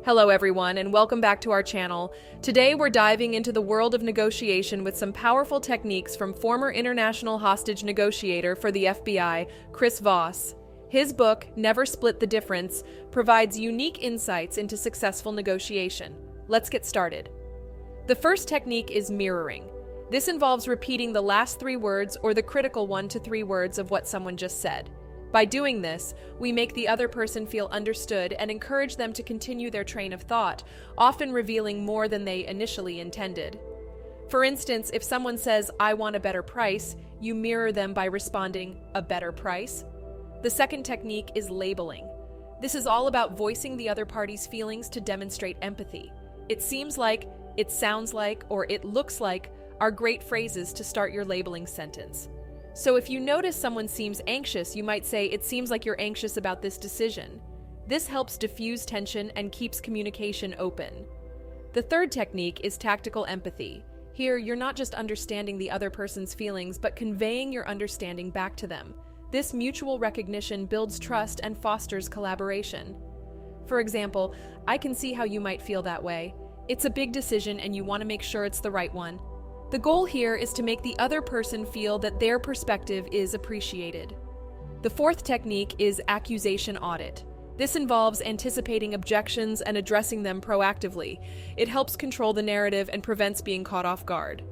Hello everyone, and welcome back to our channel. Today we're diving into the world of negotiation with some powerful techniques from former international hostage negotiator for the FBI, Chris Voss. His book, Never Split the Difference, provides unique insights into successful negotiation. Let's get started. The first technique is mirroring. This involves repeating the last three words or the critical 1 to 3 words of what someone just said. By doing this, we make the other person feel understood and encourage them to continue their train of thought, often revealing more than they initially intended. For instance, if someone says, "I want a better price," you mirror them by responding, "A better price?" The second technique is labeling. This is all about voicing the other party's feelings to demonstrate empathy. It seems like, it sounds like, or it looks like are great phrases to start your labeling sentence. So if you notice someone seems anxious, you might say, "It seems like you're anxious about this decision." This helps diffuse tension and keeps communication open. The third technique is tactical empathy. Here, you're not just understanding the other person's feelings, but conveying your understanding back to them. This mutual recognition builds trust and fosters collaboration. For example, "I can see how you might feel that way. It's a big decision and you want to make sure it's the right one." The goal here is to make the other person feel that their perspective is appreciated. The fourth technique is accusation audit. This involves anticipating objections and addressing them proactively. It helps control the narrative and prevents being caught off guard.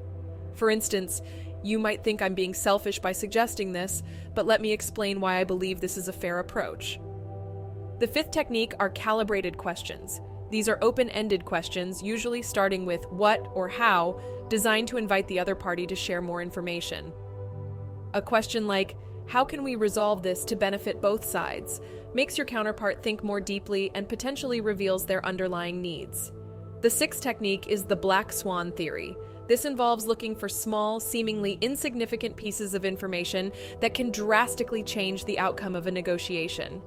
For instance, "You might think I'm being selfish by suggesting this, but let me explain why I believe this is a fair approach." The fifth technique are calibrated questions. These are open-ended questions, usually starting with what or how, designed to invite the other party to share more information. A question like, "How can we resolve this to benefit both sides?" makes your counterpart think more deeply and potentially reveals their underlying needs. The sixth technique is the black swan theory. This involves looking for small, seemingly insignificant pieces of information that can drastically change the outcome of a negotiation.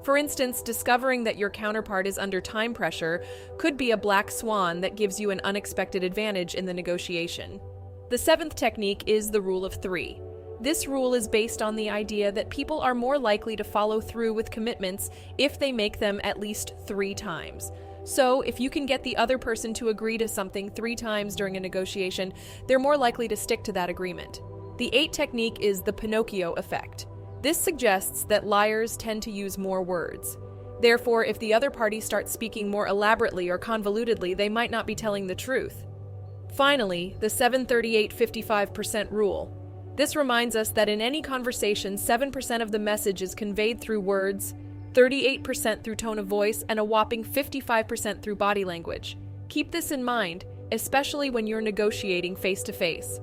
For instance, discovering that your counterpart is under time pressure could be a black swan that gives you an unexpected advantage in the negotiation. The seventh technique is the rule of 3. This rule is based on the idea that people are more likely to follow through with commitments if they make them at least 3 times. So, if you can get the other person to agree to something 3 times during a negotiation, they're more likely to stick to that agreement. The 8th technique is the Pinocchio effect. This suggests that liars tend to use more words. Therefore, if the other party starts speaking more elaborately or convolutedly, they might not be telling the truth. Finally, the 7-38-55% rule. This reminds us that in any conversation, 7% of the message is conveyed through words, 38% through tone of voice, and a whopping 55% through body language. Keep this in mind, especially when you're negotiating face-to-face.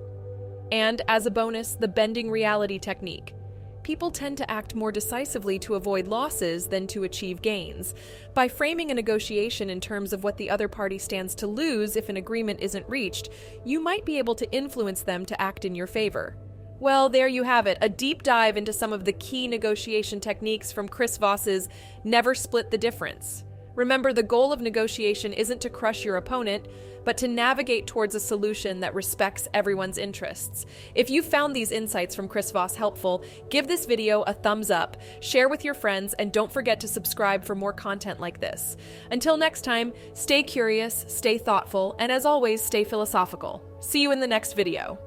And as a bonus, the bending reality technique. People tend to act more decisively to avoid losses than to achieve gains. By framing a negotiation in terms of what the other party stands to lose if an agreement isn't reached, you might be able to influence them to act in your favor. Well, there you have it, a deep dive into some of the key negotiation techniques from Chris Voss's Never Split the Difference. Remember, the goal of negotiation isn't to crush your opponent, but to navigate towards a solution that respects everyone's interests. If you found these insights from Chris Voss helpful, give this video a thumbs up, share with your friends, and don't forget to subscribe for more content like this. Until next time, stay curious, stay thoughtful, and as always, stay philosophical. See you in the next video.